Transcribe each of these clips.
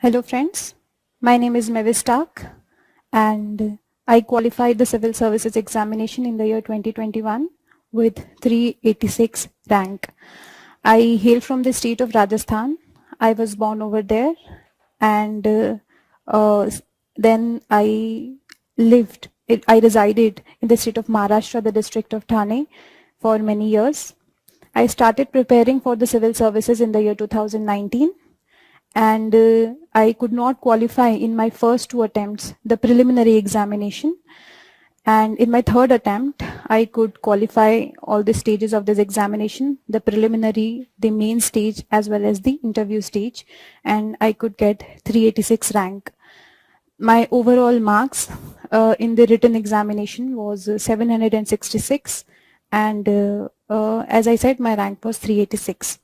Hello friends, my name is Mavis Stark and I qualified the Civil Services Examination in the year 2021 with 386 rank. I hail from the state of Rajasthan. I was born over there and then I resided in the state of Maharashtra, the district of Thane for many years. I started preparing for the civil services in the year 2019 and I could not qualify in my first two attempts the preliminary examination, and in my third attempt I could qualify all the stages of this examination, the preliminary, the main stage as well as the interview stage, and I could get 386 rank. My overall marks in the written examination was 766 and as I said, my rank was 386.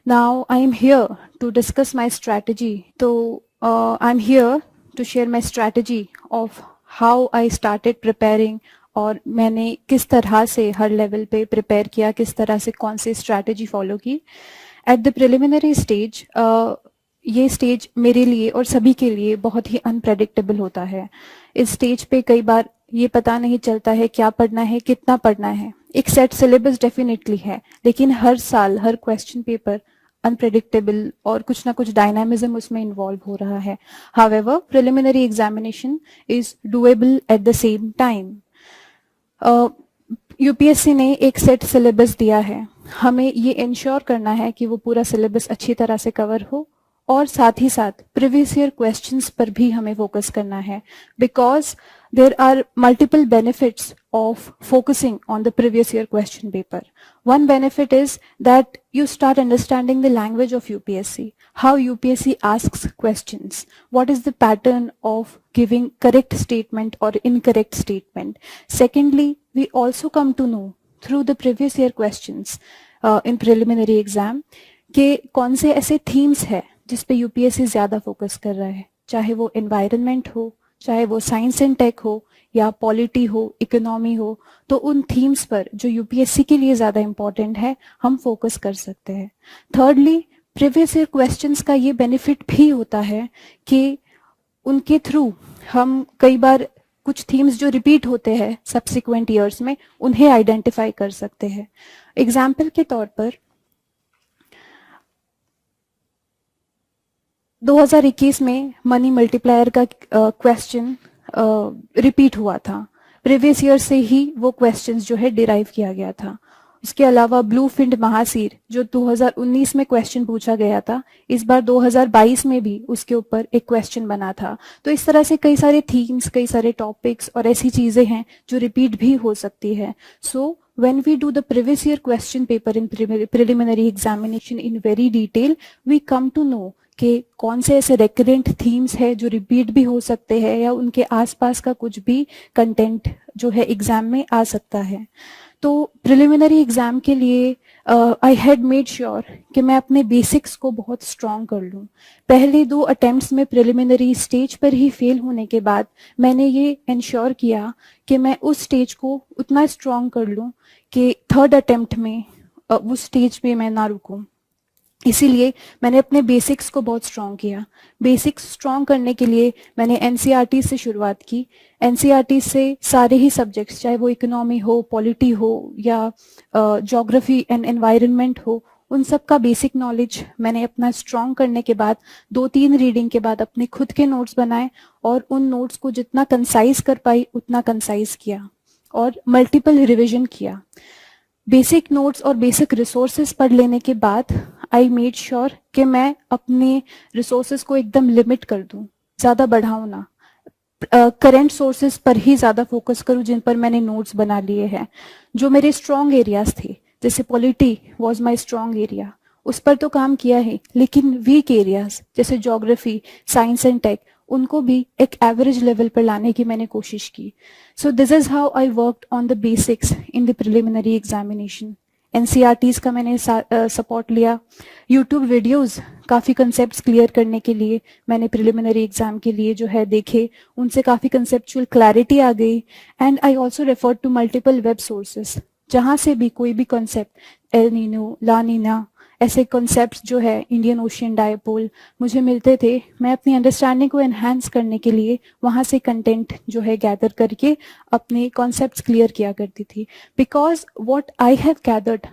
Now I am here to discuss my strategy. So I'm here to share my strategy of how I started preparing और मैंने किस तरह से हर level पे prepare किया, किस तरह से कौन सी स्ट्रैटेजी फॉलो की. एट द प्रिलिमिनरी स्टेज ये स्टेज मेरे लिए और सभी के लिए बहुत ही अनप्रेडिक्टेबल होता है. इस स्टेज पे कई बार ये पता नहीं चलता है क्या पढ़ना है, कितना पढ़ना है. एक सेट सिलेबस डेफिनेटली है, लेकिन हर साल हर क्वेश्चन पेपर अनप्रेडिक्टेबल और कुछ ना कुछ डायनामिज्म उसमें इन्वॉल्व हो रहा है. However preliminary examination is doable at the same time. UPSC ने एक सेट सिलेबस दिया है, हमें ये इंश्योर करना है कि वो पूरा सिलेबस अच्छी तरह से कवर हो और साथ ही साथ प्रीवियस ईयर क्वेश्चंस पर भी हमें फोकस करना है, because there are multiple benefits of focusing on the previous year question paper. One benefit is that you start understanding the language of UPSC, how UPSC asks questions, what is the pattern of giving correct statement or incorrect statement. Secondly, we also come to know through the previous year questions in preliminary exam कि कौन से ऐसे themes है जिस पे UPSC ज्यादा focus कर रहा है, चाहे वो environment हो, चाहे वो साइंस एंड टेक हो या पॉलिटी हो, इकोनॉमी हो. तो उन थीम्स पर जो यूपीएससी के लिए ज्यादा इंपॉर्टेंट है हम फोकस कर सकते हैं. थर्डली, प्रीवियस ईयर क्वेश्चंस का ये बेनिफिट भी होता है कि उनके थ्रू हम कई बार कुछ थीम्स जो रिपीट होते हैं सब्सिक्वेंट ईयर्स में उन्हें आइडेंटिफाई कर सकते हैं. एग्जाम्पल के तौर पर 2021 में मनी मल्टीप्लायर का क्वेश्चन रिपीट हुआ था. प्रीवियस ईयर से ही वो क्वेश्चंस जो है डिराइव किया गया था. उसके अलावा ब्लूफिन महासीर जो 2019 में क्वेश्चन पूछा गया था, इस बार 2022 में भी उसके ऊपर एक क्वेश्चन बना था. तो इस तरह से कई सारे थीम्स, कई सारे टॉपिक्स और ऐसी चीजें हैं जो रिपीट भी हो सकती है. सो when we do the previous year question paper in preliminary examination in very detail, we come to know कि कौन से ऐसे रेकरेंट थीम्स है जो रिपीट भी हो सकते हैं या उनके आसपास का कुछ भी कंटेंट जो है एग्जाम में आ सकता है. तो प्रिलिमिनरी एग्जाम के लिए आई हैड मेड श्योर कि मैं अपने बेसिक्स को बहुत स्ट्रॉन्ग कर लूँ. पहले दो अटेम्प्ट्स में प्रिलिमिनरी स्टेज पर ही फेल होने के बाद मैंने ये इंश्योर किया कि मैं उस स्टेज को उतना स्ट्रॉन्ग कर लूँ कि थर्ड अटेम्प्ट में उस स्टेज पे मैं ना रुकूँ. इसीलिए मैंने अपने बेसिक्स को बहुत स्ट्रॉन्ग किया. बेसिक्स स्ट्रॉन्ग करने के लिए मैंने एनसीईआरटी से शुरुआत की. एनसीईआरटी से सारे ही सब्जेक्ट्स, चाहे वो इकोनॉमी हो, पॉलिटी हो या ज्योग्राफी एंड एनवायरनमेंट हो, उन सब का बेसिक नॉलेज मैंने अपना स्ट्रॉन्ग करने के बाद 2-3 रीडिंग के बाद अपने खुद के नोट्स बनाए और उन नोट्स को जितना कंसाइज कर पाई उतना कंसाइज किया और मल्टीपल रिविजन किया. बेसिक नोट्स और बेसिक रिसोर्सेज पढ़ लेने के बाद आई मेड श्योर कि मैं अपने रिसोर्सेज को एकदम लिमिट कर दूं, ज्यादा बढ़ाऊं ना. करंट सोर्सेज पर ही ज्यादा फोकस करूं जिन पर मैंने नोट्स बना लिए हैं. जो मेरे स्ट्रॉन्ग एरियाज थे, जैसे polity was my strong area, उस पर तो काम किया है, लेकिन वीक एरियाज जैसे ज्योग्राफी, साइंस एंड टेक, उनको भी एक एवरेज लेवल पर लाने की मैंने कोशिश की. So this is how I worked on the basics in the preliminary examination. NCERTs का मैंने सपोर्ट लिया. यूट्यूब वीडियोस काफ़ी कंसेप्ट्स क्लियर करने के लिए मैंने प्रिलिमिनरी एग्जाम के लिए जो है देखे, उनसे काफ़ी कंसेप्चुअल क्लैरिटी आ गई. And I also refer to multiple web sources, जहाँ से भी कोई भी concept, El Nino, La Nina, ऐसे कॉन्सेप्ट्स जो है इंडियन ओशियन डायपोल मुझे मिलते थे, मैं अपनी अंडरस्टैंडिंग को एनहांस करने के लिए वहाँ से कंटेंट जो है गैदर करके अपने कॉन्सेप्ट्स क्लियर किया करती थी. Because what I have gathered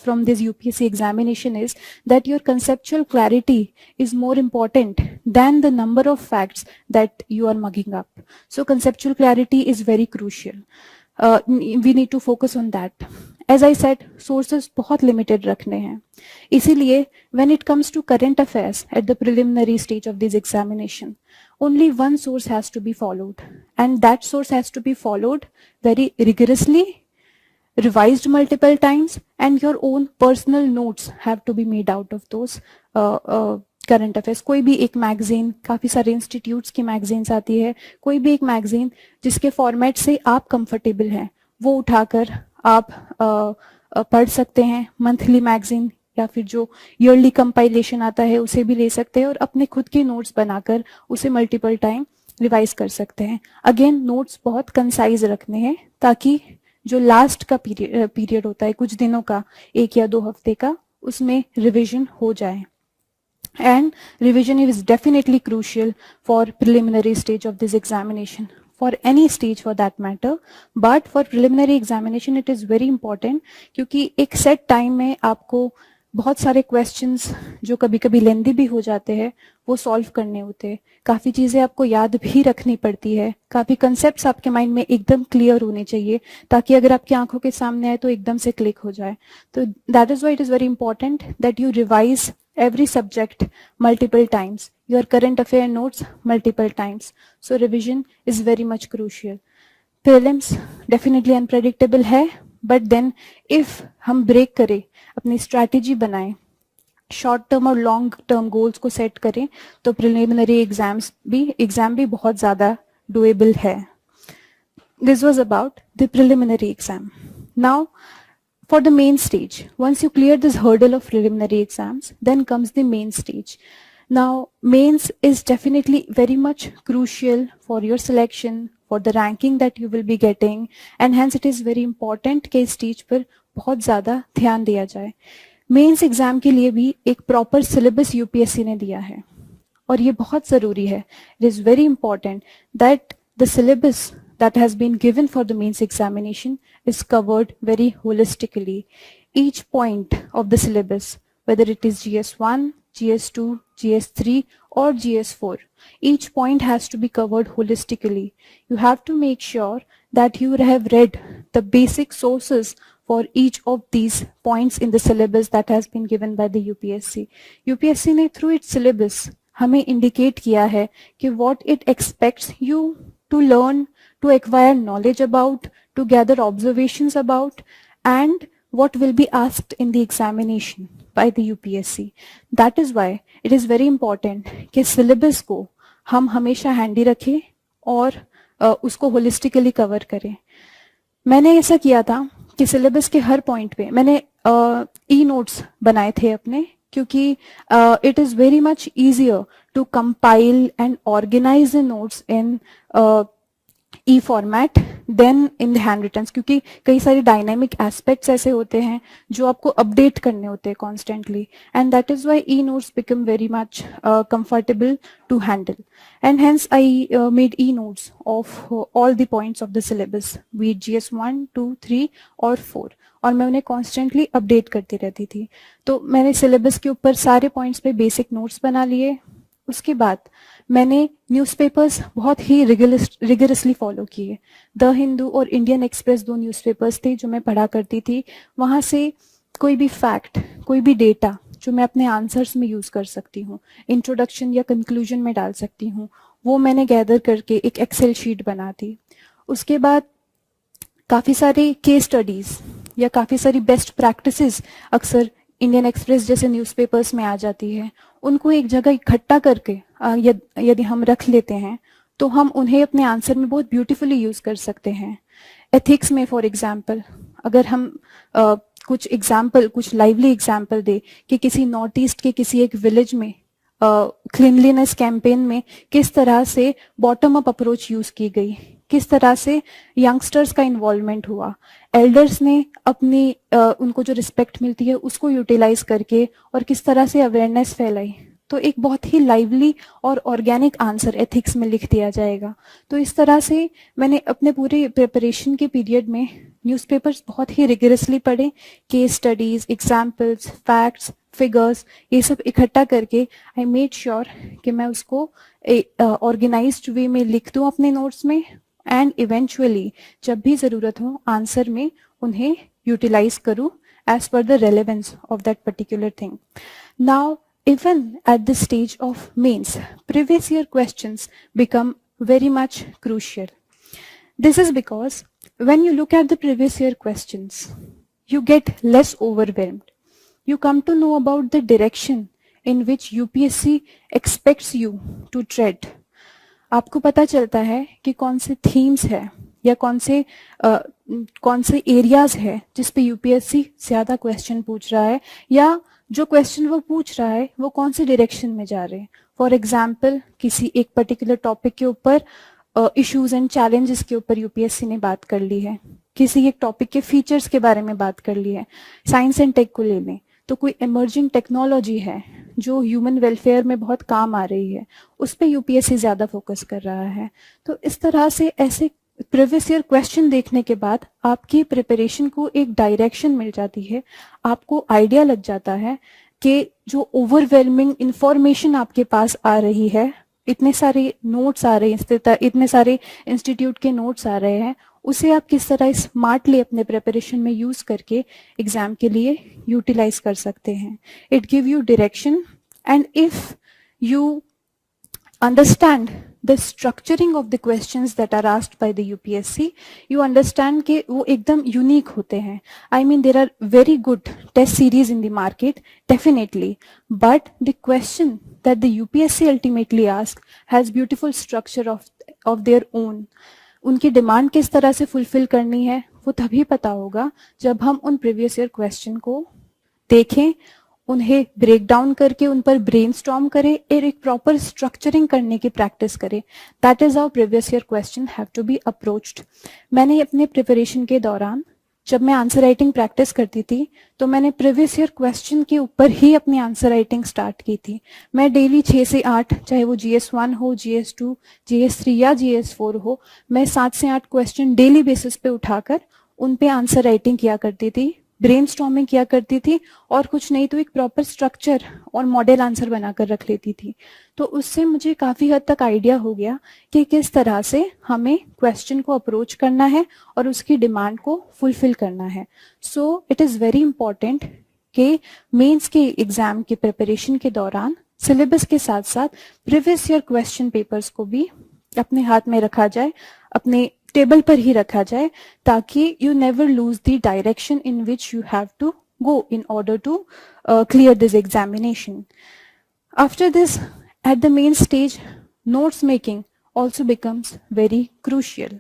from this UPSC examination is that your conceptual clarity is more important than the number of facts that you are mugging up. So conceptual clarity is very crucial. We need to focus on that. As I said, sources बहुत limited रखने हैं. इसीलिए when it comes to current affairs at the preliminary stage of this examination, only one source has to be followed, and that source has to be followed very rigorously, revised multiple times, and your own personal notes have to be made out of those current affairs. कोई भी एक magazine, काफ़ी सारे institutes की magazines आती है, कोई भी एक मैगजीन जिसके फॉर्मेट से आप कंफर्टेबल हैं वो उठाकर आप पढ़ सकते हैं. मंथली मैगजीन या फिर जो ईयरली कंपाइलेशन आता है उसे भी ले सकते हैं और अपने खुद के नोट्स बनाकर उसे मल्टीपल टाइम रिवाइज कर सकते हैं. अगेन नोट्स बहुत कंसाइज रखने हैं ताकि जो लास्ट का पीरियड होता है कुछ दिनों का, 1 या 2 हफ्ते का, उसमें रिवीजन हो जाए. And revision is definitely crucial for preliminary stage of this examination, for any stage for that matter, but for preliminary examination it is very important क्योंकि एक set time में आपको बहुत सारे क्वेश्चंस जो कभी कभी लेंदी भी हो जाते हैं वो सॉल्व करने होते हैं. काफ़ी चीज़ें आपको याद भी रखनी पड़ती है, काफ़ी कंसेप्ट्स आपके माइंड में एकदम क्लियर होने चाहिए ताकि अगर आपकी आंखों के सामने आए तो एकदम से क्लिक हो जाए. तो that is why it is very important that you revise every subject multiple times, your current affair notes multiple times. So revision is very much crucial. Prelims definitely unpredictable है, but then if हम break करें, अपनी strategy बनाएं, short term और long term goals को set करें तो preliminary exam भी बहुत ज़्यादा डुएबल है. This was about the preliminary exam. Now for the main stage, once you clear this hurdle of preliminary exams, then comes the main stage. Now mains is definitely very much crucial for your selection, for the ranking that you will be getting, and hence it is very important कि इस stage पर बहुत ज़्यादा ध्यान दिया जाए. Mains exam के लिए भी एक प्रॉपर सिलेबस यूपीएससी ने दिया है और ये बहुत ज़रूरी है. It is very important that the syllabus that has been given for the mains examination is covered very holistically. Each point of the syllabus, whether it is GS1, GS2, GS3 or GS4, each point has to be covered holistically. You have to make sure that you have read the basic sources for each of these points in the syllabus that has been given by the UPSC. UPSC ने through its syllabus हमें indicate किया है कि what it expects you to learn, to acquire knowledge about, to gather observations about, and what will be asked in the examination by the UPSC. That is why it is very important कि syllabus को हम हमेशा handy रखें और उसको holistically cover करें. मैंने ऐसा किया था कि syllabus के हर point पे मैंने e-notes बनाए थे अपने, क्योंकि it is very much easier to compile and organize the notes in e-format than in the handwritten, क्योंकि कई सारे डायनामिक एस्पेक्ट्स ऐसे होते हैं जो आपको अपडेट करने होते हैं constantly, and that is why e notes become very much comfortable to handle, and hence I made e notes of all the points of the syllabus, we GS1, 2, 3 और 4, और मैं उन्हें कॉन्स्टेंटली अपडेट करती रहती थी. तो मैंने सिलेबस के ऊपर सारे पॉइंट्स पे बेसिक नोट्स बना लिए. उसके बाद मैंने न्यूज़पेपर्स बहुत ही रिगरसली फॉलो किए. द हिंदू और इंडियन एक्सप्रेस 2 न्यूज़पेपर्स थे जो मैं पढ़ा करती थी. वहाँ से कोई भी फैक्ट, कोई भी डेटा जो मैं अपने आंसर्स में यूज़ कर सकती हूँ, इंट्रोडक्शन या कंक्लूजन में डाल सकती हूँ, वो मैंने गैदर करके एक एक्सेल शीट बना दी. उसके बाद काफ़ी सारे केस स्टडीज़ या काफ़ी सारी बेस्ट प्रैक्टिसेस अक्सर इंडियन एक्सप्रेस जैसे न्यूज़पेपर्स में आ जाती है, उनको एक जगह इकट्ठा करके यदि हम रख लेते हैं तो हम उन्हें अपने आंसर में बहुत ब्यूटीफुली यूज़ कर सकते हैं. एथिक्स में फॉर एग्जांपल अगर हम कुछ लाइवली एग्जांपल दे कि किसी नॉर्थ ईस्ट के किसी एक विलेज में क्लीनलीनेस कैंपेन में किस तरह से बॉटम अप अप्रोच यूज़ की गई, किस तरह से यंगस्टर्स का इन्वॉल्वमेंट हुआ, एल्डर्स ने अपनी उनको जो रिस्पेक्ट मिलती है उसको यूटिलाइज करके और किस तरह से अवेयरनेस फैलाई। तो एक बहुत ही लाइवली और ऑर्गेनिक आंसर एथिक्स में लिख दिया जाएगा। तो इस तरह से मैंने अपने पूरे प्रिपरेशन के पीरियड में न्यूज़पेपर्स बहुत ही रिगरसली पढ़े, case studies, examples, facts, figures, ये सब इकट्ठा करके आई मेड श्योर कि मैं उसको ऑर्गेनाइज्ड वे में लिख दूं अपने नोट्स में, एंड इवेंचुअली जब भी जरूरत हो आंसर में उन्हें यूटिलाइज करूं as per the relevance of that particular thing. Now, even at the stage of mains, previous year questions become very much crucial. This is because when you look at the previous year questions, you get less overwhelmed. You come to know about the direction in which UPSC expects you to tread. आपको पता चलता है कि कौन से themes है या कौन से एरियाज है जिस पे यूपीएससी ज्यादा क्वेश्चन पूछ रहा है, या जो क्वेश्चन वो पूछ रहा है वो कौन से डायरेक्शन में जा रहे हैं। फॉर एग्जाम्पल, किसी एक पर्टिकुलर टॉपिक के ऊपर इश्यूज एंड चैलेंजेस के ऊपर यूपीएससी ने बात कर ली है, किसी एक टॉपिक के फीचर्स के बारे में बात कर ली है। साइंस एंड टेक को ले लें तो कोई इमर्जिंग टेक्नोलॉजी है जो ह्यूमन वेलफेयर में बहुत काम आ रही है, उस पर यूपीएससी ज्यादा फोकस कर रहा है। तो इस तरह से ऐसे प्रीवियस ईयर क्वेश्चन देखने के बाद आपकी प्रिपरेशन को एक डायरेक्शन मिल जाती है, आपको आइडिया लग जाता है कि जो ओवरवेलमिंग इंफॉर्मेशन आपके पास आ रही है, इतने सारे नोट्स आ रहे हैं, इतने सारे इंस्टीट्यूट के नोट्स आ रहे हैं, उसे आप किस तरह स्मार्टली अपने प्रिपरेशन में यूज करके एग्जाम के लिए यूटिलाइज कर सकते हैं। It give you direction, and if you understand the structuring of the questions that are asked by the UPSC, you understand कि वो एकदम unique होते हैं. I mean, there are very good test series in the market, definitely, but the question that the UPSC ultimately asks has beautiful structure of their own. उनकी demand किस तरह से fulfil करनी है वो तभी पता होगा जब हम उन प्रीवियस ईयर क्वेश्चन को देखें, उन्हें ब्रेक डाउन करके उन पर ब्रेनस्टॉर्म करें और एक प्रॉपर स्ट्रक्चरिंग करने की प्रैक्टिस करें. That is how previous year question have to be approached. मैंने अपने प्रिपरेशन के दौरान जब मैं आंसर राइटिंग प्रैक्टिस करती थी तो मैंने प्रीवियस ईयर क्वेश्चन के ऊपर ही अपनी आंसर राइटिंग स्टार्ट की थी. मैं डेली 6 से 8, चाहे वो GS1 हो, GS2, GS3 या GS4 हो, मैं 7 से 8 क्वेश्चन डेली बेसिस पे उठाकर उन पे आंसर राइटिंग किया करती थी, ब्रेनस्टॉर्मिंग किया करती थी, और कुछ नहीं तो एक प्रॉपर स्ट्रक्चर और मॉडल आंसर बनाकर रख लेती थी. तो उससे मुझे काफी हद तक आइडिया हो गया कि किस तरह से हमें क्वेश्चन को अप्रोच करना है और उसकी डिमांड को फुलफिल करना है. So it is very important कि मेंस के एग्जाम के प्रिपरेशन के दौरान सिलेबस के साथ साथ प्रीवियस ईयर क्वेश्चन पेपर्स को भी अपने हाथ में रखा जाए, अपने टेबल पर ही रखा जाए, ताकि you never lose the direction in which you have to go in order to clear this examination. After this, at the main stage, notes making also becomes very crucial.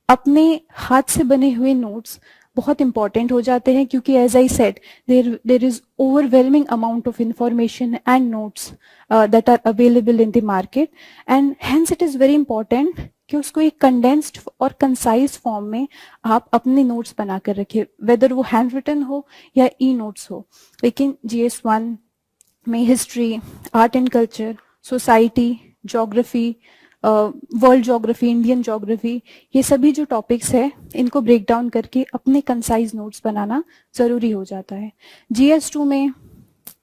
अपने हाथ से बने हुए नोट्स बहुत इंपॉर्टेंट हो जाते हैं, क्योंकि as I said there is overwhelming amount of information and notes that are available in the market, and hence it is very important कि उसको एक कंडेंस्ड और कंसाइज फॉर्म में आप अपने नोट्स बनाकर रखें, वेदर वो हैंड रिटन हो या ई नोट्स हो. लेकिन GS1 में history, art and culture, society, geography, world geography, Indian geography, ये सभी जो टॉपिक्स है इनको ब्रेक डाउन करके अपने कंसाइज नोट्स बनाना जरूरी हो जाता है. GS2 में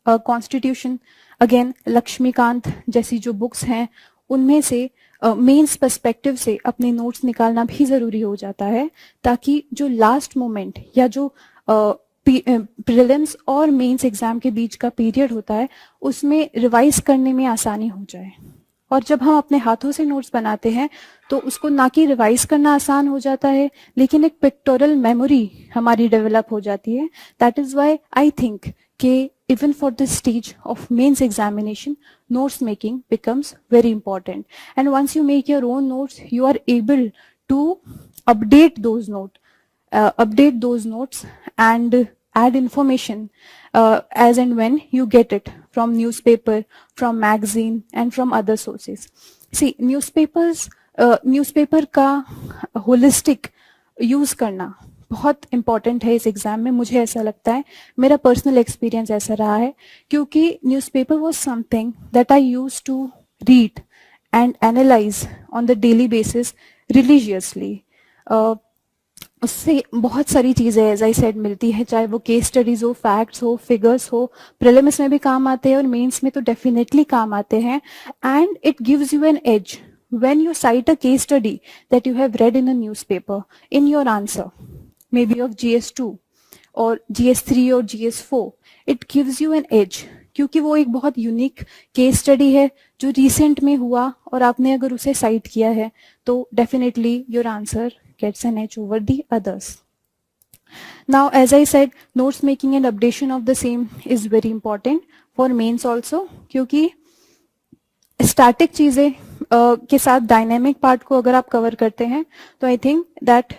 कॉन्स्टिट्यूशन, अगेन लक्ष्मीकांत जैसी जो बुक्स हैं उनमें से मेंस पर्सपेक्टिव से अपने नोट्स निकालना भी जरूरी हो जाता है, ताकि जो लास्ट मोमेंट या जो प्रीलिम्स और मेंस एग्जाम के बीच का पीरियड होता है उसमें रिवाइज करने में आसानी हो जाए. और जब हम अपने हाथों से नोट्स बनाते हैं तो उसको ना कि रिवाइज करना आसान हो जाता है, लेकिन एक पिक्टोरल मेमोरी हमारी डेवलप हो जाती है. That is why I think कि even for the stage of mains examination, notes making becomes very important. And once you make your own notes, you are able to update those notes and add information as and when you get it from newspaper, from magazine, and from other sources. See, newspapers newspaper का holistic use करना बहुत important है इस exam में, मुझे ऐसा लगता है, मेरा पर्सनल एक्सपीरियंस ऐसा रहा है, क्योंकि newspaper was something that I used to read and analyse on the daily basis religiously. उससे बहुत सारी चीज़ें एज आई सेड मिलती है, चाहे वो केस स्टडीज हो, फैक्ट्स हो, फिगर्स हो, प्रीलिम्स में भी काम आते हैं और मेंस में तो डेफिनेटली काम आते हैं। And it gives you an edge when you cite a case study that you have read in a newspaper in your answer, maybe of GS2 or GS3 or GS4, it gives you an edge, क्योंकि वो एक बहुत unique case study है जो recent में हुआ और आपने अगर उसे साइट किया है तो definitely your answer gets an edge over the others. Now, as I said, notes making and updation of the same is very important for mains also, क्योंकि स्टैटिक चीजें के साथ डायनेमिक पार्ट को अगर आप कवर करते हैं तो I think that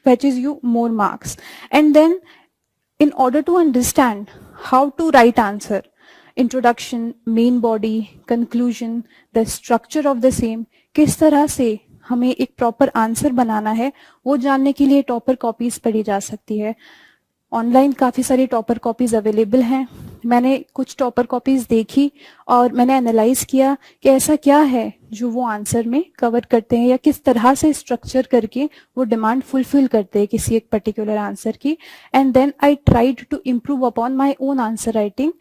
fetches you more marks. And then in order to understand how to write answer, introduction, main body, conclusion, the structure of the same, किस तरह से हमें एक प्रॉपर आंसर बनाना है, वो जानने के लिए टॉपर कॉपीज पढ़ी जा सकती है। ऑनलाइन काफ़ी सारी टॉपर कॉपीज अवेलेबल हैं, मैंने कुछ टॉपर कॉपीज देखी और मैंने एनालाइज किया कि ऐसा क्या है जो वो आंसर में कवर करते हैं या किस तरह से स्ट्रक्चर करके वो डिमांड फुलफिल करते हैं किसी एक पर्टिकुलर आंसर की। And then I tried to improve upon my own answer writing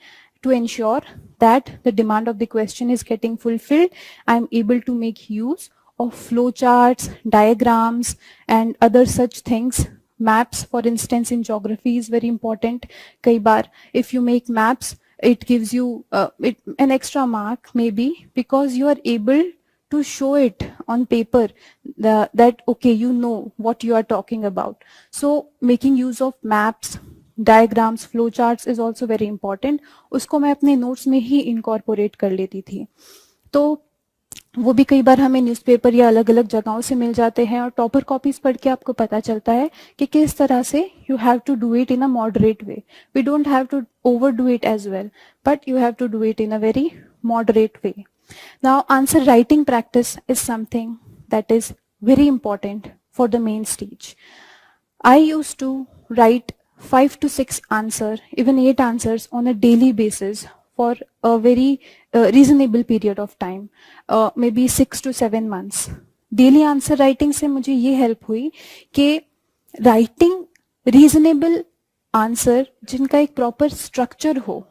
to ensure that the demand of the question is getting fulfilled. I am able to make use of flowcharts, diagrams, and other such things. Maps, for instance, in geography is very important. Kai bar, if you make maps, it gives you an extra mark maybe because you are able to show it on paper that okay, you know what you are talking about. So making use of maps, diagrams, flow charts is also very important, उसको मैं अपने notes में ही incorporate कर लेती थी। तो वो भी कई बार हमें न्यूज़पेपर या अलग अलग जगहों से मिल जाते हैं और टॉपर कॉपीज पढ़ के आपको पता चलता है कि किस तरह से you have to do it in a moderate way. We don't have to overdo it as well, but you have to do it in a very moderate way. Now answer writing practice is something that is very important for the main stage. I used to write 5 to 6 answer, even 8 answers on a daily basis for a very reasonable period of time, maybe 6 to 7 months. Daily answer writing से मुझे ये help हुई कि writing reasonable answer जिनका एक proper structure हो,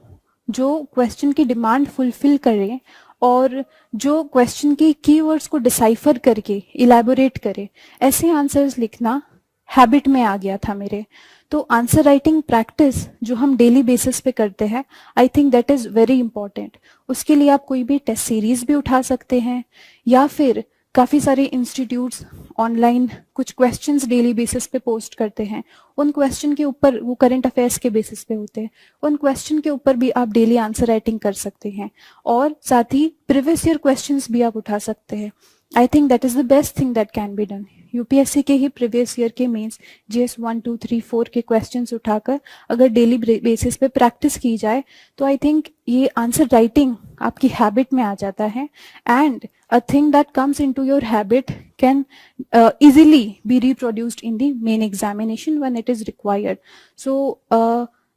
जो question की demand fulfill करे और जो question की keywords को decipher करके elaborate करे, ऐसे answers लिखना हैबिट में आ गया था मेरे। तो आंसर राइटिंग प्रैक्टिस जो हम डेली बेसिस पे करते हैं, I think that is very important. उसके लिए आप कोई भी टेस्ट सीरीज भी उठा सकते हैं या फिर काफ़ी सारे इंस्टीट्यूट्स ऑनलाइन कुछ क्वेश्चंस डेली बेसिस पे पोस्ट करते हैं, उन क्वेश्चन के ऊपर, वो करंट अफेयर्स के बेसिस पे होते हैं, उन क्वेश्चन के ऊपर भी आप डेली आंसर राइटिंग कर सकते हैं और साथ ही प्रीवियस ईयर क्वेश्चंस भी आप उठा सकते हैं। I think that is the best thing that can be done. UPSC के ही प्रीवियस ईयर के मीन्स जीएस 1, 2, 3, 4 के क्वेश्चंस उठाकर अगर डेली बेसिस पे प्रैक्टिस की जाए तो आई थिंक ये आंसर राइटिंग आपकी हैबिट में आ जाता है and a thing that comes into your habit can easily be reproduced in the main examination when it is required. So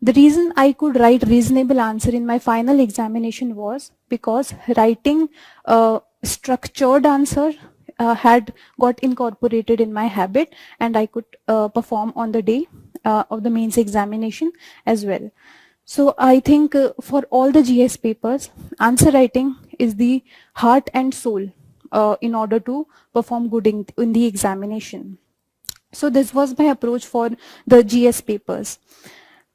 the reason I could write reasonable answer in my final examination was because writing structured answer had got incorporated in my habit and I could perform on the day of the mains examination as well. So I think for all the GS papers, answer writing is the heart and soul in order to perform good in the examination. So this was my approach for the GS papers.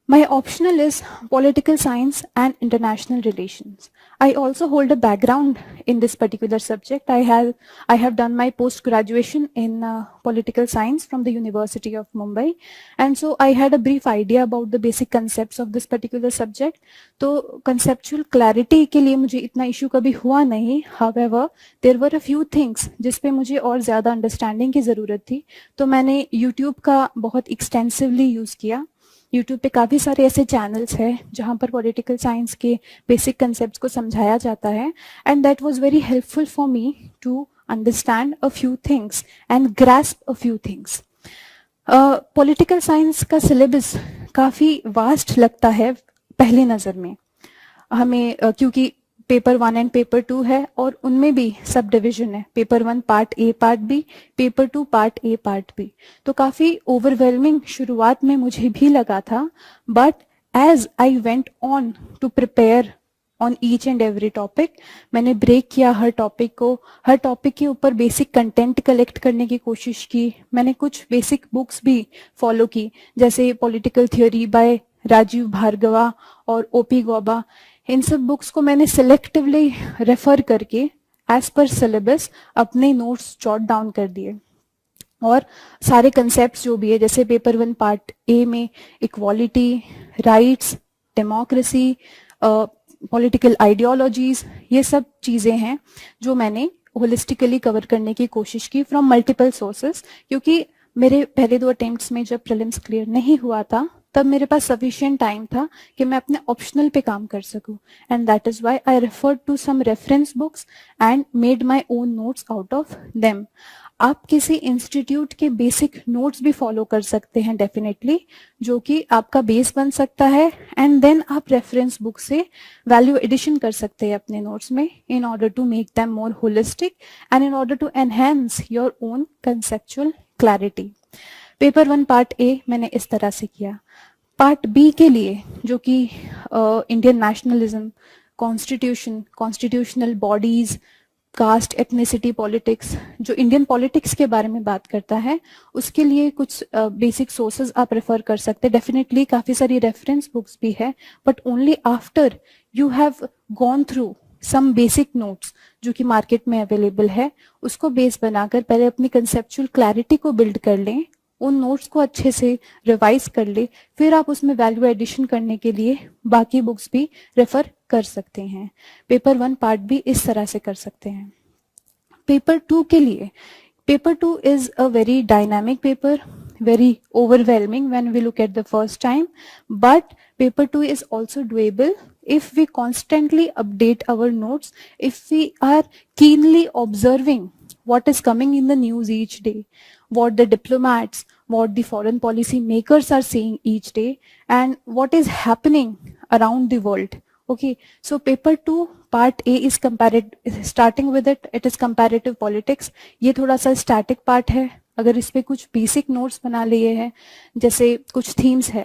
My optional is political science and international relations. I also hold a background in this particular subject. I have done my post-graduation in political science from the University of Mumbai, and so I had a brief idea about the basic concepts of this particular subject. तो conceptual clarity के लिए मुझे इतना issue कभी हुआ नहीं. However, there were a few things जिस पे मुझे और ज़्यादा understanding की ज़रूरत थी, तो मैंने YouTube का बहुत extensively use किया. यूट्यूब पे काफ़ी सारे ऐसे चैनल्स हैं जहाँ पर पॉलिटिकल साइंस के बेसिक कंसेप्ट्स को समझाया जाता है and that was very helpful for me to understand a few things and grasp a few things. Political science का सिलेबस काफ़ी वास्ट लगता है पहली नज़र में हमें, क्योंकि पेपर 1 एंड पेपर 2 है और उनमें भी सब डिविजन है, paper 1 part A part B, paper 2 part A part B, तो काफ़ी ओवरवेलमिंग शुरुआत में मुझे भी लगा था. But as I went on to prepare on each and every topic, मैंने ब्रेक किया हर टॉपिक को, हर टॉपिक के ऊपर बेसिक कंटेंट कलेक्ट करने की कोशिश की. मैंने कुछ बेसिक बुक्स भी फॉलो की, जैसे political theory by Rajeev Bhargava और ओपी गौबा. इन सब बुक्स को मैंने सिलेक्टिवली रेफर करके एज पर सिलेबस अपने नोट्स जॉट डाउन कर दिए. और सारे कंसेप्ट्स जो भी है, जैसे पेपर 1 पार्ट ए में equality, rights, democracy, political ideologies, ये सब चीज़ें हैं जो मैंने होलिस्टिकली कवर करने की कोशिश की फ्रॉम मल्टीपल सोर्सेस. क्योंकि मेरे पहले 2 अटेम्प्ट्स में जब प्रीलिम्स क्लियर नहीं हुआ था तब मेरे पास सफिशिएंट टाइम था कि मैं अपने ऑप्शनल पे काम कर सकूं, and that is why I referred to some reference books and made my own notes out of them. आप किसी इंस्टीट्यूट के बेसिक नोट्स भी फॉलो कर सकते हैं डेफिनेटली, जो कि आपका बेस बन सकता है, एंड देन आप रेफरेंस बुक से वैल्यू एडिशन कर सकते हैं अपने नोट्स में in order to make them more holistic and in order to enhance your own conceptual clarity. Paper 1 part A मैंने इस तरह से किया. पार्ट बी के लिए, जो कि Indian nationalism, constitution, constitutional bodies, caste, ethnicity politics, जो इंडियन पॉलिटिक्स के बारे में बात करता है, उसके लिए कुछ बेसिक सोर्सेज आप रेफर कर सकते हैं. डेफिनेटली काफ़ी सारी रेफरेंस बुक्स भी है, but only after you have gone through some basic notes जो कि मार्केट में अवेलेबल है, उसको बेस बनाकर पहले अपनी कंसेप्चुअल क्लैरिटी को बिल्ड कर लें, उन नोट्स को अच्छे से रिवाइज कर ले, फिर आप उसमें वैल्यू एडिशन करने के लिए बाकी बुक्स भी रेफर कर सकते हैं. पेपर 1 पार्ट भी इस तरह से कर सकते हैं. पेपर 2 के लिए, paper 2 is a very dynamic paper, very overwhelming when we look at the first time, but paper 2 is also doable if we constantly update our notes, if we are keenly observing what is coming in the news each day, what the diplomats, what the foreign policy makers are saying each day, and what is happening around the world. Okay, so paper 2 part A is comparative, starting with it is comparative politics. ये थोड़ा सा static part है. अगर इस पे कुछ basic notes बना लिए हैं, जैसे कुछ थीम्स है,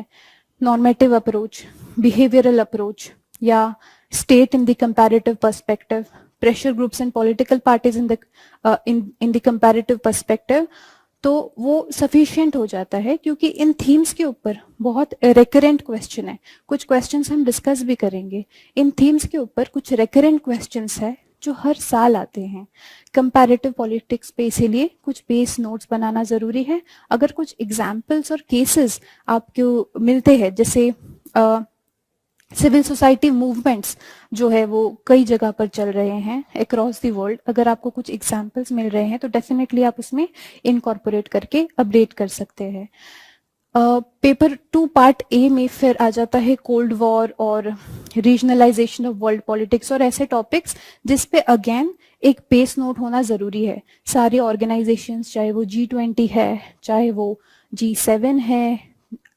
नॉर्मेटिव अप्रोच, बिहेवियरल अप्रोच, या state in the comparative perspective, pressure groups and political parties in the comparative perspective, तो वो सफिशिएंट हो जाता है. क्योंकि इन थीम्स के ऊपर बहुत रिकरेंट क्वेश्चन है, कुछ क्वेश्चंस हम डिस्कस भी करेंगे. इन थीम्स के ऊपर कुछ रिकरेंट क्वेश्चंस है जो हर साल आते हैं. कंपैरेटिव पॉलिटिक्स पे इसीलिए कुछ बेस नोट्स बनाना जरूरी है. अगर कुछ एग्जाम्पल्स और केसेस आपको मिलते हैं, जैसे सिविल सोसाइटी मूवमेंट्स जो है वो कई जगह पर चल रहे हैं अक्रॉस द वर्ल्ड, अगर आपको कुछ एग्जाम्पल्स मिल रहे हैं तो डेफिनेटली आप उसमें इनकॉर्पोरेट करके अपडेट कर सकते हैं. पेपर 2 पार्ट ए में फिर आ जाता है कोल्ड वॉर और रीजनलाइजेशन ऑफ वर्ल्ड पॉलिटिक्स और ऐसे टॉपिक्स जिस पे अगेन एक बेस नोट होना जरूरी है. सारे ऑर्गेनाइजेशंस, चाहे वो G20 है, चाहे वो G7 है,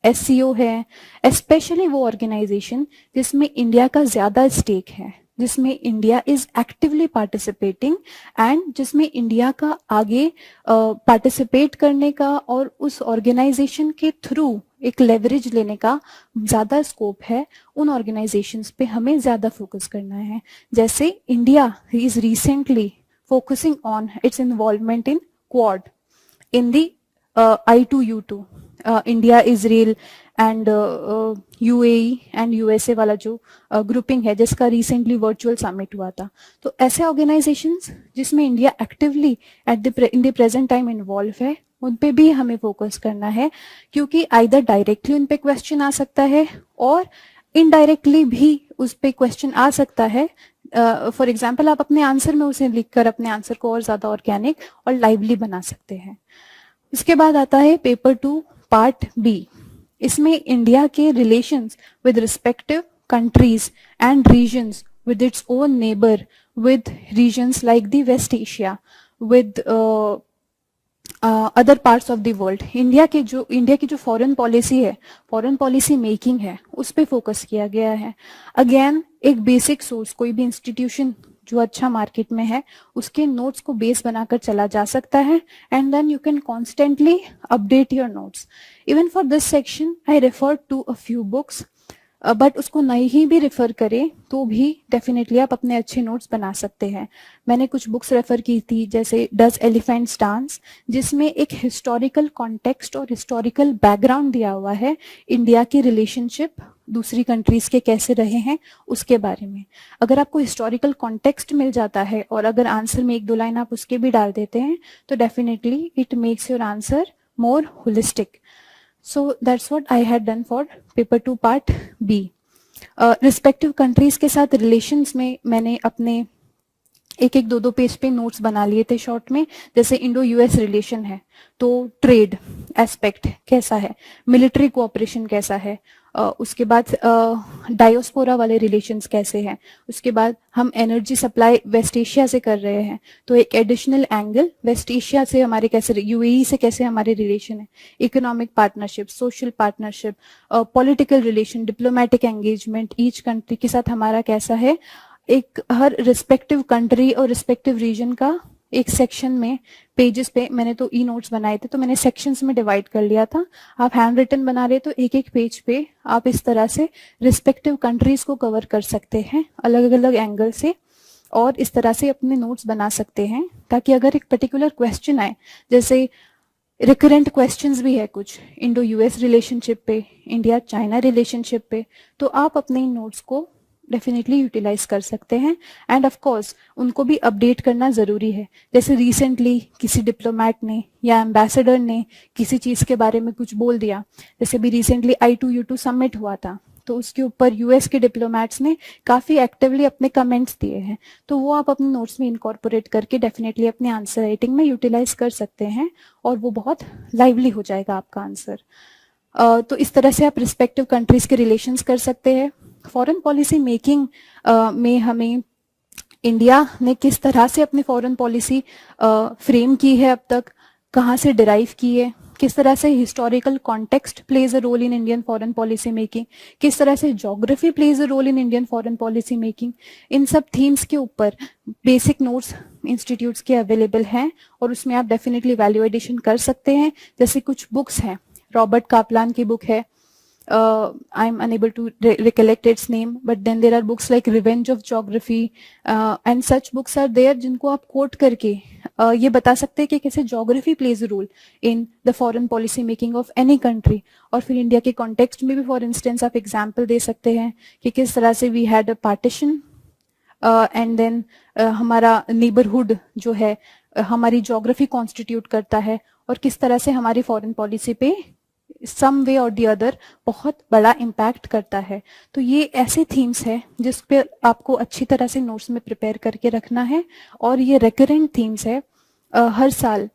SCO है, स्पेशली वो ऑर्गेनाइजेशन जिसमें इंडिया का ज्यादा स्टेक है, जिसमें India is actively participating and जिसमें इंडिया का आगे पार्टिसिपेट करने का और उस ऑर्गेनाइजेशन के थ्रू एक लेवरेज लेने का ज्यादा स्कोप है, उन ऑर्गेनाइजेशंस पे हमें ज्यादा फोकस करना है. जैसे India is recently focusing on it's involvement in quad, in the I2U2, India, Israel and UAE and USA वाला जो ग्रुपिंग है, जिसका रिसेंटली वर्चुअल समिट हुआ था. तो ऐसे ऑर्गेनाइजेशंस जिसमें India actively in the present time involve है, उन पे भी हमें फोकस करना है, क्योंकि आइदर डायरेक्टली उन पे क्वेश्चन आ सकता है और इनडायरेक्टली भी उस पे क्वेश्चन आ सकता है. फॉर एग्जाम्पल, आप अपने आंसर में उसे लिखकर अपने आंसर को और ज्यादा ऑर्गेनिक और लाइवली बना सकते हैं. इसके बाद आता है पेपर 2 पार्ट बी. इसमें इंडिया के relations with respective countries and regions, with its own neighbour, with regions like the West Asia, with other parts of the world. India की जो फॉरेन पॉलिसी है, फॉरेन पॉलिसी मेकिंग है, उस पे focus किया गया है। अगेन एक बेसिक सोर्स, कोई भी इंस्टीट्यूशन जो अच्छा मार्केट में है उसके नोट्स को बेस बनाकर चला जा सकता है, and then you can constantly update your notes. Even for this section I refer to a few books, but उसको नहीं भी रेफर करें तो भी डेफिनेटली आप अपने अच्छे नोट्स बना सकते हैं। मैंने कुछ बुक्स रेफर की थी, जैसे डज एलिफेंट्स डांस, जिसमें एक हिस्टोरिकल कॉन्टेक्स्ट और हिस्टोरिकल बैकग्राउंड दिया हुआ है इंडिया की रिलेशनशिप दूसरी कंट्रीज के कैसे रहे हैं उसके बारे में। अगर आपको हिस्टोरिकल कॉन्टेक्स्ट मिल जाता है और अगर आंसर में एक दो लाइन आप उसके भी डाल देते हैं तो definitely it makes your answer more holistic. So that's what I had done for paper 2 part B. Respective countries के साथ रिलेशंस में मैंने अपने एक एक दो पेज पे नोट्स बना लिए थे शॉर्ट में। जैसे इंडो यूएस रिलेशन है तो ट्रेड एस्पेक्ट कैसा है, मिलिट्री कोऑपरेशन कैसा है, उसके बाद डायोस्पोरा वाले रिलेशंस कैसे हैं, उसके बाद हम एनर्जी सप्लाई वेस्ट एशिया से कर रहे हैं तो एक एडिशनल एंगल वेस्ट एशिया से हमारे कैसे, यूएई से कैसे हमारे रिलेशन है, economic partnership, social partnership, political relation, diplomatic engagement each country के साथ हमारा कैसा है। एक हर रिस्पेक्टिव कंट्री और रिस्पेक्टिव रीजन का एक सेक्शन में पेजेस पे मैंने तो ई नोट्स बनाए थे, तो मैंने सेक्शंस में डिवाइड कर लिया था। आप हैंड रिटन बना रहे तो एक एक पेज पे आप इस तरह से रिस्पेक्टिव कंट्रीज को कवर कर सकते हैं अलग अलग एंगल से, और इस तरह से अपने नोट्स बना सकते हैं ताकि अगर एक पर्टिकुलर क्वेश्चन आए, जैसे रिकरेंट क्वेश्चंस भी है कुछ इंडो यूएस रिलेशनशिप पे, इंडिया चाइना रिलेशनशिप पे, तो आप अपने नोट्स को डेफिनेटली यूटिलाइज कर सकते हैं। एंड ऑफ कोर्स उनको भी अपडेट करना जरूरी है। जैसे रिसेंटली किसी डिप्लोमेट ने या एम्बेसडर ने किसी चीज के बारे में कुछ बोल दिया, जैसे भी रिसेंटली I2U2 समिट हुआ था तो उसके ऊपर यूएस के डिप्लोमेट्स ने काफी एक्टिवली अपने कमेंट्स दिए हैं, तो वो आप अपने नोट्स में इनकॉर्पोरेट करके डेफिनेटली अपने आंसर राइटिंग में यूटिलाइज कर सकते हैं और वो बहुत लाइवली हो जाएगा आपका आंसर। तो इस तरह से आप रिस्पेक्टिव कंट्रीज के रिलेशंस कर सकते हैं। फॉरेन पॉलिसी मेकिंग में हमें इंडिया ने किस तरह से अपनी फॉरेन पॉलिसी फ्रेम की है, अब तक कहाँ से डिराइव की है, किस तरह से historical context plays a role in Indian foreign policy making, किस तरह से geography plays a role in Indian foreign policy making, इन सब थीम्स के ऊपर बेसिक नोट्स इंस्टीट्यूट्स के अवेलेबल हैं और उसमें आप डेफिनेटली वैल्यू एडिशन कर सकते हैं। जैसे कुछ बुक्स हैं, रॉबर्ट कापलान की बुक है, I'm unable to recollect its name, but then there are books like Revenge of Geography and such books are there जिनको आप कोट करके ये बता सकते हैं कि कैसे geography plays role in the foreign policy making of any country. और फिर इंडिया के कॉन्टेक्स्ट में भी फॉर इंस्टेंस आप एग्जाम्पल दे सकते हैं कि किस तरह से we had a partition and then हमारा नेबरहुड जो है हमारी ज्योग्राफी कॉन्स्टिट्यूट करता है और किस तरह से हमारी फॉरेन पॉलिसी पे सम वे और दी अदर बहुत बड़ा इम्पैक्ट करता है। तो ये ऐसे थीम्स है जिस पे आपको अच्छी तरह से नोट्स में प्रिपेयर करके रखना है और ये रेकरेंट थीम्स है, हर साल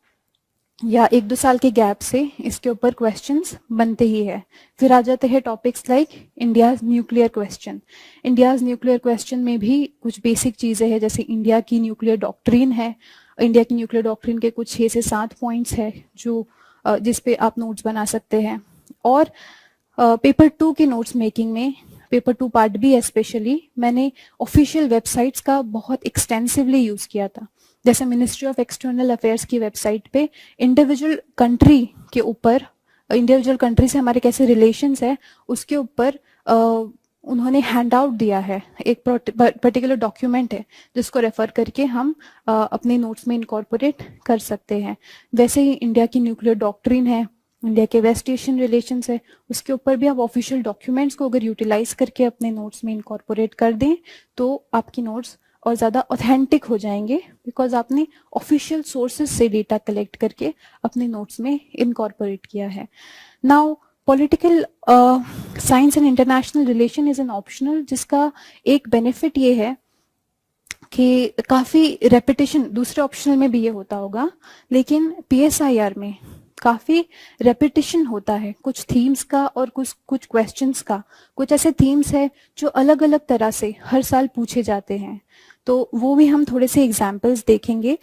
या एक दो साल के गैप से इसके ऊपर क्वेश्चंस बनते ही है। फिर आ जाते हैं topics like India's nuclear question. India's nuclear question में भी कुछ बेसिक चीजें हैं, जैसे इंडिया की न्यूक्लियर डॉक्ट्रिन है। इंडिया की न्यूक्लियर डॉक्ट्रिन के कुछ 6 से 7 पॉइंट्स है जो जिस पे आप नोट्स बना सकते हैं। और पेपर 2 की नोट्स मेकिंग में, पेपर 2 पार्ट बी स्पेशली, मैंने ऑफिशियल वेबसाइट्स का बहुत एक्सटेंसिवली यूज किया था। जैसे मिनिस्ट्री ऑफ एक्सटर्नल अफेयर्स की वेबसाइट पे इंडिविजुअल कंट्री के ऊपर, इंडिविजुअल कंट्री से हमारे कैसे रिलेशंस है उसके ऊपर उन्होंने हैंड आउट दिया है, एक पर्टिकुलर डॉक्यूमेंट है जिसको रेफर करके हम अपने नोट्स में इनकॉर्पोरेट कर सकते हैं। वैसे ही इंडिया की न्यूक्लियर डॉक्ट्रिन है, इंडिया के वेस्ट एशियन रिलेशंस है, उसके ऊपर भी आप ऑफिशियल डॉक्यूमेंट्स को अगर यूटिलाइज करके अपने नोट्स में इनकॉर्पोरेट कर दें तो आपकी नोट्स और ज्यादा ऑथेंटिक हो जाएंगे, बिकॉज आपने ऑफिशियल सोर्सेज से डेटा कलेक्ट करके अपने नोट्स में इनकॉर्पोरेट किया है। Now political science and international relation is an optional, जिसका एक बेनिफिट ये है कि काफी रेपिटेशन, दूसरे ऑप्शनल में भी ये होता होगा लेकिन PSIR में काफी रेपिटेशन होता है कुछ थीम्स का और कुछ क्वेश्चंस का। कुछ ऐसे थीम्स है जो अलग अलग तरह से हर साल पूछे जाते हैं, तो वो भी हम थोड़े से एग्जाम्पल्स देखेंगे।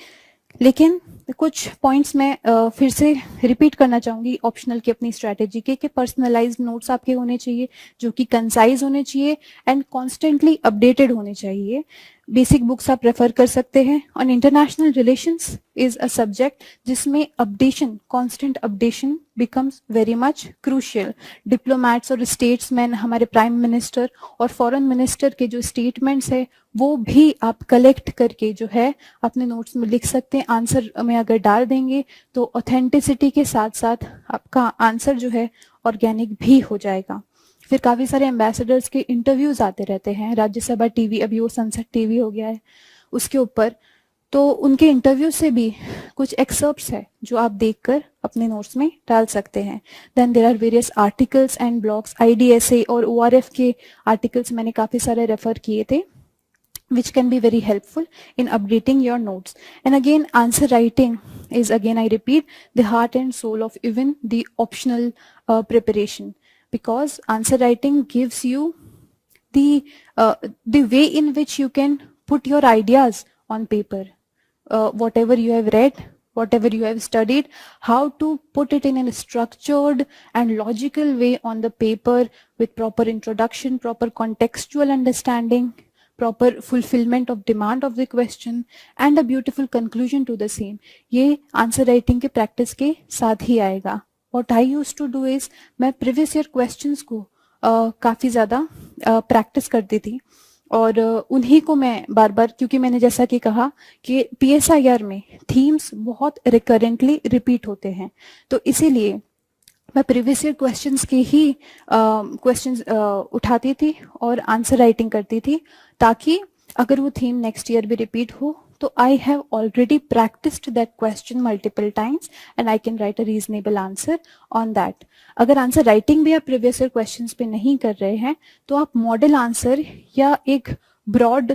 लेकिन कुछ पॉइंट्स मैं फिर से रिपीट करना चाहूंगी ऑप्शनल की अपनी स्ट्रेटेजी के, कि पर्सनलाइज्ड नोट्स आपके होने चाहिए जो कि कंसाइज होने चाहिए एंड कॉन्स्टेंटली अपडेटेड होने चाहिए। बेसिक बुक्स आप रेफर कर सकते हैं। On international relations is a subject जिसमें updation, constant updation becomes very much crucial. Diplomats और स्टेट्समैन, हमारे प्राइम मिनिस्टर और फॉरेन मिनिस्टर के जो स्टेटमेंट्स है वो भी आप कलेक्ट करके जो है अपने नोट्स में लिख सकते हैं। आंसर में अगर डाल देंगे तो ऑथेंटिसिटी के साथ साथ आपका आंसर जो है ऑर्गेनिक भी हो जाएगा। फिर काफी सारे एम्बेसडर्स के इंटरव्यूज आते रहते हैं, राज्यसभा टीवी, अभी वो संसद टीवी हो गया है उसके ऊपर, तो उनके इंटरव्यू से भी कुछ एक्सर्प्ट्स है जो आप देखकर अपने नोट्स में डाल सकते हैं। Then there are various articles and blogs, IDSA और ओआरएफ के आर्टिकल्स मैंने काफी सारे रेफर किए थे, which can be very helpful in updating your notes. And again, answer writing is, again I repeat, the heart and soul of even the optional preparation, because answer writing gives you the way in which you can put your ideas on paper, whatever you have read, whatever you have studied, how to put it in a structured and logical way on the paper with proper introduction, proper contextual understanding, proper fulfillment of demand of the question and a beautiful conclusion to the same. ये answer writing के practice के साथ ही आएगा। What I used to do is, मैं previous year questions को काफी ज्यादा practice करती थी और उन्हीं को मैं बार बार, क्योंकि मैंने जैसा कि कहा कि पीएसआईआर में थीम्स बहुत रिकरेंटली रिपीट होते हैं, तो इसीलिए मैं प्रीवियस ईयर क्वेश्चंस के ही क्वेश्चंस उठाती थी और आंसर राइटिंग करती थी, ताकि अगर वो थीम नेक्स्ट ईयर भी रिपीट हो तो I have already practised that question multiple times and I can write a reasonable answer on that. अगर आंसर राइटिंग भी आप प्रीवियस ईयर क्वेश्चंस पे नहीं कर रहे हैं तो आप मॉडल आंसर या एक ब्रॉड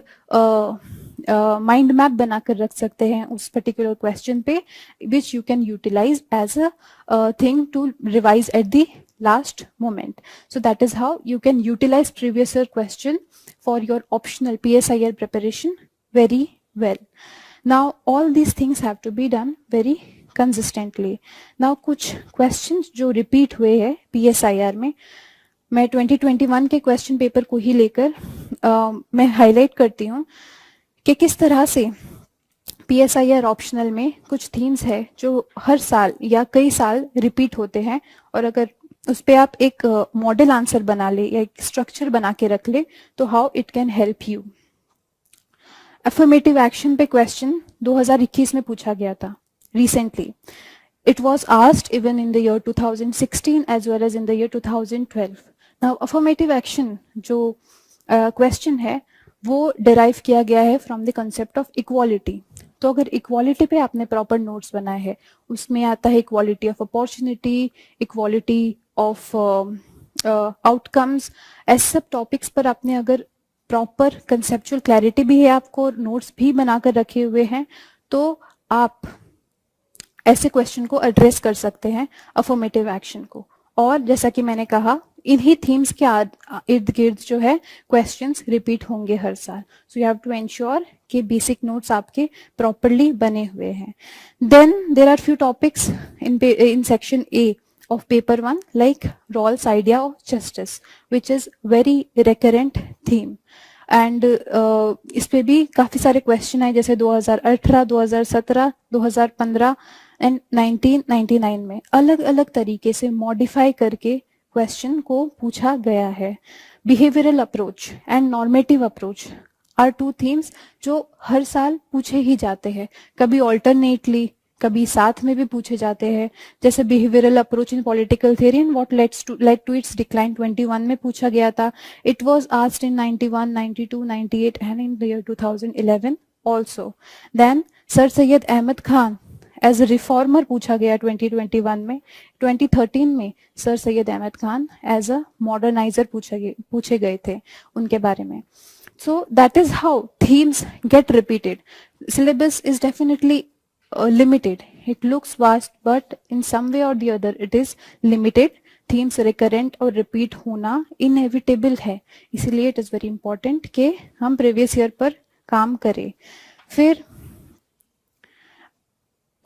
माइंड मैप बनाकर रख सकते हैं उस पर्टिकुलर क्वेश्चन पे, which you can utilise as a thing to revise at the last moment. So that is how you can utilize previous year question for your optional PSIR preparation very well. Now all these things have to be done very consistently. Now कुछ questions जो repeat हुए हैं PSIR में, मैं 2021 के question paper को ही लेकर मैं हाईलाइट करती हूँ कि किस तरह से PSIR ऑप्शनल में कुछ थीम्स है जो हर साल या कई साल रिपीट होते हैं, और अगर उस पे आप एक मॉडल आंसर बना ले या एक स्ट्रक्चर बना के रख ले तो how it can help you. Affirmative action पे क्वेश्चन 2021 में पूछा गया था recently. It was asked even in the year 2016 as well as in the year 2012. Now affirmative action जो question है वो derive किया गया है from the concept of equality. तो अगर इक्वालिटी पे आपने प्रॉपर नोट्स बनाए हैं, उसमें आता है equality of opportunity, equality of outcomes, ऐसे सब टॉपिक्स पर आपने अगर प्रॉपर कंसेप्चुअल क्लैरिटी भी है, आपको नोट्स भी बनाकर रखे हुए हैं, तो आप ऐसे क्वेश्चन को एड्रेस कर सकते हैं अफर्मेटिव एक्शन को। और जैसा कि मैंने कहा इन्हीं थीम्स के इर्द गिर्द जो है क्वेश्चंस रिपीट होंगे हर साल। So you have to ensure कि बेसिक नोट्स आपके प्रॉपरली बने हुए हैं। Then there are few topics in section A of paper 1 like Rawls idea of justice, which is very recurrent theme. And इस पे भी काफी सारे क्वेश्चन आए, जैसे 2018, 2017, 2015 एंड 1999 में अलग अलग तरीके से मॉडिफाई करके क्वेश्चन को पूछा गया है। Behavioural approach and normative approach are two themes जो हर साल पूछे ही जाते हैं, कभी ऑल्टरनेटली, कभी साथ में भी पूछे जाते हैं। जैसे behavioural approach in political theory and what led to its decline 21 में पूछा गया था। It was asked in 91, 92, 98 and in the year 2011 also. Then sir Syed Ahmed Khan as a reformer पूछा गया 2021 में। 2013 में sir Syed Ahmed Khan as a moderniser पूछे गए थे उनके बारे में। So that is how themes get repeated. Syllabus is definitely limited. It looks vast, but in some way or the other it is limited. Themes recurrent और repeat होना inevitable है, इसीलिए it is very important कि हम previous year पर काम करें। फिर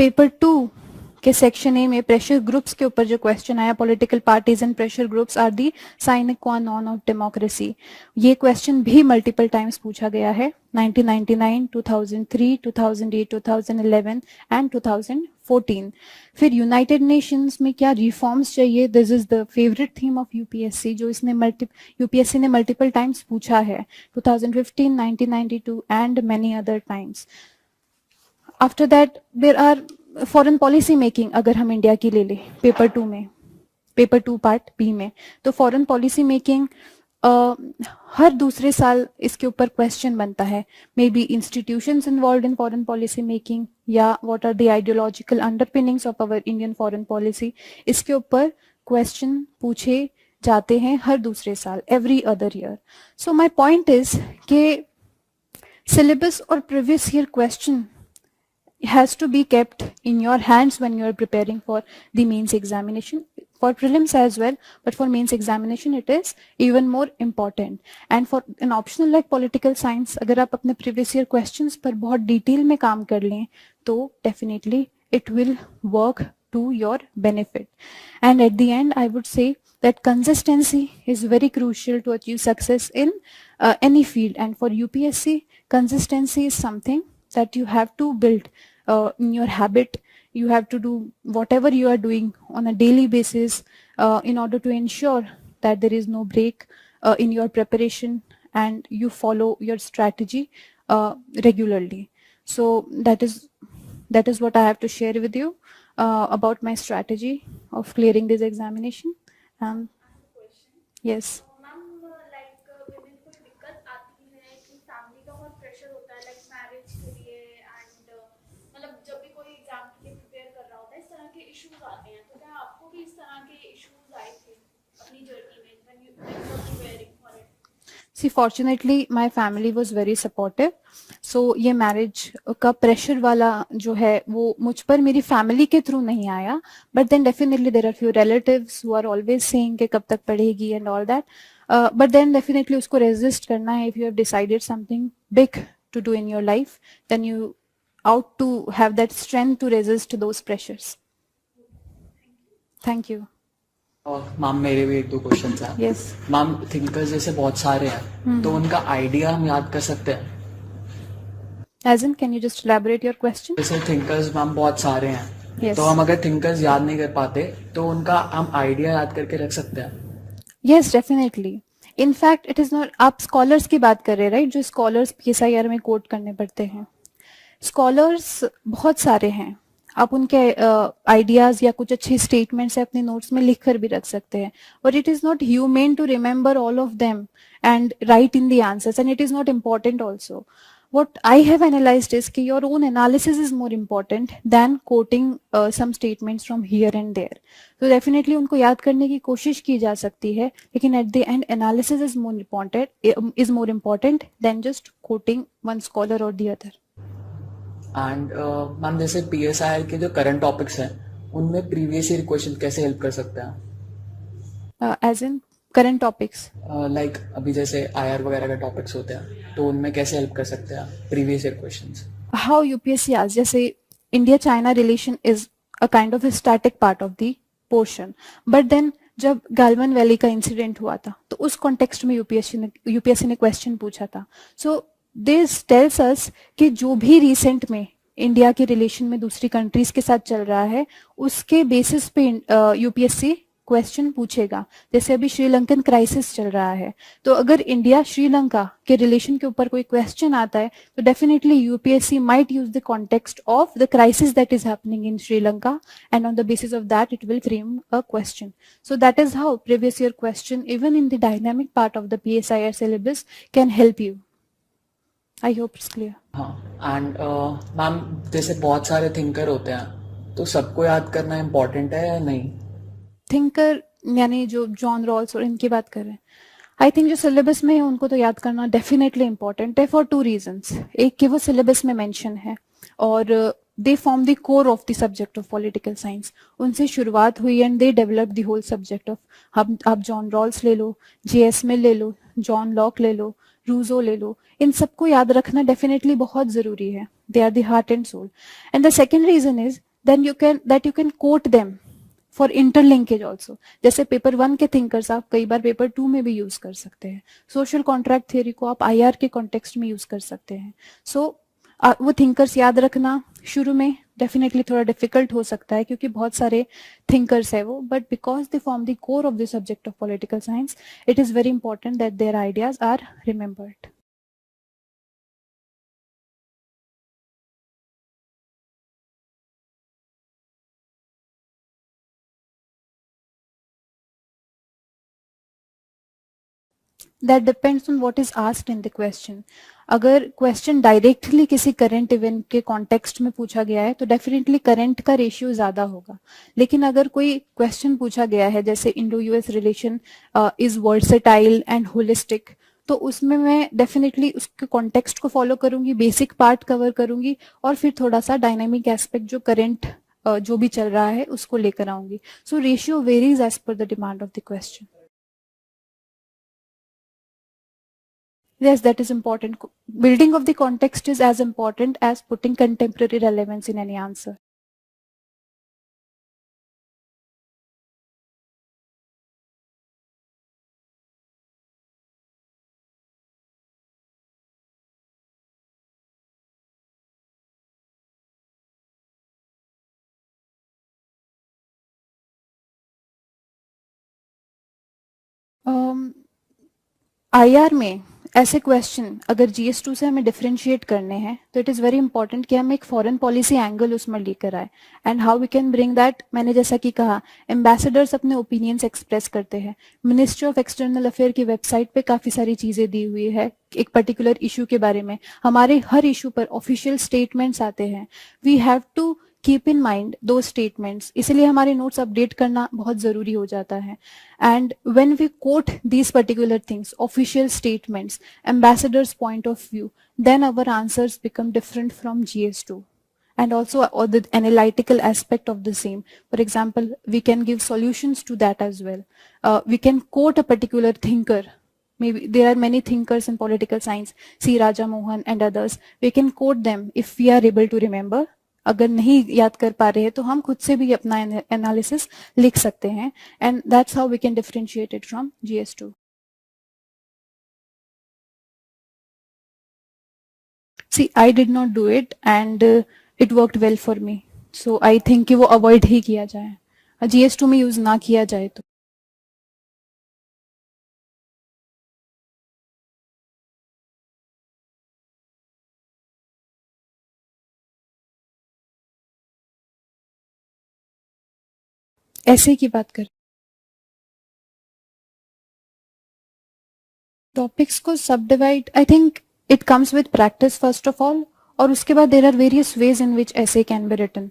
पेपर 2 के सेक्शन ए में प्रेशर ग्रुप्स के ऊपर जो क्वेश्चन आया, political parties and pressure groups are the sine qua non of democracy, ये क्वेश्चन भी मल्टीपल टाइम्स पूछा गया है 1999, 2003, 2008, 2011 एंड 2014. फिर यूनाइटेड नेशंस में क्या रिफॉर्म्स चाहिए, this is the favourite theme of UPSC, जो इसने यूपीएससी ने मल्टीपल टाइम्स पूछा है 2015, 1992 and many other times. After that there are foreign policy making, अगर हम इंडिया की ले ले पेपर 2 में, पेपर 2 पार्ट बी में, तो फॉरेन पॉलिसी मेकिंग हर दूसरे साल इसके ऊपर क्वेश्चन बनता है. May be institutions involve in foreign policy making या what are the ideological underpinnings of our Indian foreign policy, इसके ऊपर क्वेश्चन पूछे जाते हैं हर दूसरे साल, every other year. So my point is कि सिलेबस और previous year question has to be kept in your hands when you are preparing for the mains examination, for prelims as well, but for mains examination it is even more important. And for an optional like political science, अगर आप अपने previous year questions पर बहुत detail में काम कर लें तो definitely it will work to your benefit. And at the end I would say that consistency is very crucial to achieve success in any field, and for UPSC consistency is something that you have to build in your habit. You have to do whatever you are doing on a daily basis in order to ensure that there is no break in your preparation and you follow your strategy regularly. So that is what I have to share with you about my strategy of clearing this examination. Yes. See, fortunately my family was very supportive. So ये marriage का pressure वाला जो है वो मुझ पर मेरी family के through नहीं आया, but then definitely there are few relatives who are always saying कि कब तक पढ़ेगी and all that. But then definitely उसको resist करना है. If you have decided something big to do in your life, then you ought to have that strength to resist those pressures. Thank you. Ma'am मेरे भी एक दो question हैं. Yes. Ma'am thinkers जैसे बहुत सारे हैं तो उनका आइडिया हम याद कर सकते हैं? As in, can you just elaborate your question? जैसे थिंकर्स मैम बहुत सारे हैं. Yes. तो हम अगर थिंकर्स याद नहीं कर पाते तो उनका हम आइडिया याद करके रख सकते हैं? Yes, definitely. In fact, it is not. आप scholars की बात कर रहे हैं, right? जो scholars PSIR में कोट करने पड़ते हैं. Scholars बहुत सारे हैं. आप उनके आइडियाज या कुछ अच्छे स्टेटमेंट्स अपने नोट्स में लिख कर भी रख सकते हैं, but it is not human to remember all of them and write in the answers, and it is not important also. What I have analyzed is कि your own analysis is more important than quoting some statements from here and there. So definitely उनको याद करने की कोशिश की जा सकती है, लेकिन at the end analysis is more important than just quoting one scholar or the other. And ma'am जैसे PSIR के जो करंट टॉपिक्स हैं उनमें प्रीवियस ईयर क्वेश्चन कैसे हेल्प कर सकते हैं? As in current topics like अभी जैसे IR वगैरह के टॉपिक्स होते हैं तो उनमें कैसे हेल्प कर सकते हैं previous year questions? How UPSC आज, जैसे India China relation is a kind of static part of the portion, but then जब गालवन वैली का इंसिडेंट हुआ था तो उस कॉन्टेक्स्ट में यूपीएससी ने क्वेश्चन पूछा था. सो दिस टेल्स अस कि जो भी रिसेंट में इंडिया के रिलेशन में दूसरी कंट्रीज के साथ चल रहा है उसके बेसिस पे यूपीएससी क्वेश्चन पूछेगा. जैसे अभी श्रीलंकन क्राइसिस चल रहा है, तो अगर इंडिया श्रीलंका के रिलेशन के ऊपर कोई क्वेश्चन आता है तो definitely UPSC might use the context of the crisis that is happening in Sri Lanka, and on the basis of that it will frame a question. So that is how previous year question even in the dynamic part of the PSIR syllabus can help you. I hope it's clear. हाँ. And ma'am जैसे बहुत सारे thinker होते हैं तो सबको याद करना इम्पोर्टेंट है या नहीं? थिंकर यानी जो जॉन रॉल्स और इनकी बात कर रहे हैं, आई थिंक जो सिलेबस में है उनको तो याद करना डेफिनेटली इंपॉर्टेंट है फॉर 2 रीजंस. एक कि वो सिलेबस में मेंशन है और they form the core of the subject of political science. उनसे शुरुआत हुई and they develop the whole subject of. आप जॉन रॉल्स ले लो, JS मिल ले लो, जॉन लॉक ले लो, रूजो ले लो, इन सबको याद रखना डेफिनेटली बहुत जरूरी है. They are the heart and soul. And the second reason is then you can quote them for interlinkage also. जैसे पेपर 1 के थिंकर्स आप कई बार पेपर 2 में भी यूज कर सकते हैं. सोशल कॉन्ट्रैक्ट थ्योरी को आप IR के कॉन्टेक्स्ट में यूज कर सकते हैं. सो वो थिंकर्स याद रखना शुरू में डेफिनेटली थोड़ा डिफिकल्ट हो सकता है क्योंकि बहुत सारे थिंकर्स है वो, but because they form the core of the subject of political science, it is very important that their ideas are remembered. That depends on what is asked in the question. अगर question directly किसी current event के context में पूछा गया है तो definitely current का ratio ज्यादा होगा. लेकिन अगर कोई क्वेश्चन पूछा गया है जैसे Indo US relation is versatile and holistic, तो उसमें मैं डेफिनेटली उसके कॉन्टेक्स्ट को फॉलो करूंगी, बेसिक पार्ट कवर करूंगी और फिर थोड़ा सा डायनामिक एस्पेक्ट जो करंट जो भी चल रहा है उसको लेकर आऊंगी. So ratio varies as per the demand of the question. Yes, that is important. Building of the context is as important as putting contemporary relevance in any answer. IR में ऐसे क्वेश्चन अगर GS2 से हमें differentiate करने हैं तो it is very important कि हम एक फॉरेन पॉलिसी एंगल उसमें लेकर आए. And how we can bring that, मैंने जैसा कि कहा, एम्बेसडर्स अपने ओपिनियंस एक्सप्रेस करते हैं. मिनिस्ट्री ऑफ एक्सटर्नल अफेयर की वेबसाइट पे काफ़ी सारी चीज़ें दी हुई है एक पर्टिकुलर इशू के बारे में. हमारे हर इशू पर ऑफिशियल स्टेटमेंट्स आते हैं. We have to keep in mind दो स्टेटमेंट्स, इसलिए हमारे नोट्स अपडेट करना बहुत जरूरी हो जाता है. And when we quote these particular things, official statements, ambassador's point of view, then our answers become different from GS2. And also the analytical aspect of the same. For example, we can give solutions to that as well. We can quote a particular thinker. Maybe there are many thinkers in political science, C. Raja Mohan and others. We can quote them if we are able to remember. अगर नहीं याद कर पा रहे हैं तो हम खुद से भी अपना एनालिसिस लिख सकते हैं. And that's how we can differentiate it from GS2. See, I did not do it and it worked well for me. So I think कि वो avoid ही किया जाए, GS2 में यूज ना किया जाए तो. ऐसे की बात कर, टॉपिक्स को सब divide, I think it comes with practice first of all, और उसके बाद there are various ways in which essays can be written.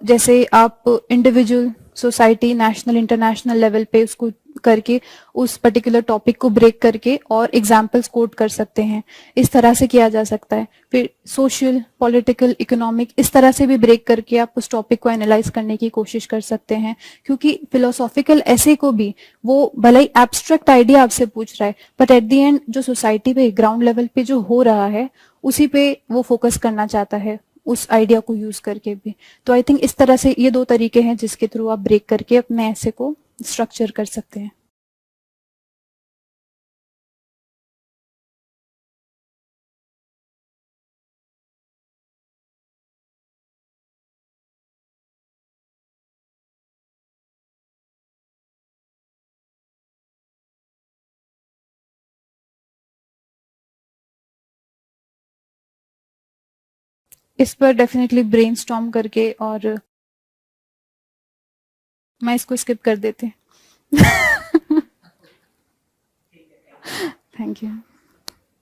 जैसे आप individual, society, national, international level पे उसको करके उस पर्टिकुलर टॉपिक को ब्रेक करके और एग्जाम्पल्स कोट कर सकते हैं. इस तरह से किया जा सकता है. फिर सोशल, पॉलिटिकल, इकोनॉमिक, इस तरह से भी ब्रेक करके आप उस टॉपिक को एनालाइज करने की कोशिश कर सकते हैं. क्योंकि फिलोसॉफिकल ऐसे को भी वो भले ही एब्स्ट्रैक्ट आइडिया आपसे पूछ रहा है, बट एट द एंड जो सोसाइटी पे ग्राउंड लेवल पे जो हो रहा है उसी पे वो फोकस करना चाहता है उस आइडिया को यूज करके भी. तो आई थिंक इस तरह से ये दो तरीके हैं जिसके थ्रू आप ब्रेक करके अपने ऐसे को स्ट्रक्चर कर सकते हैं. इस पर डेफिनेटली ब्रेनस्टॉर्म करके, और मैं इसको स्किप कर देते. Thank you.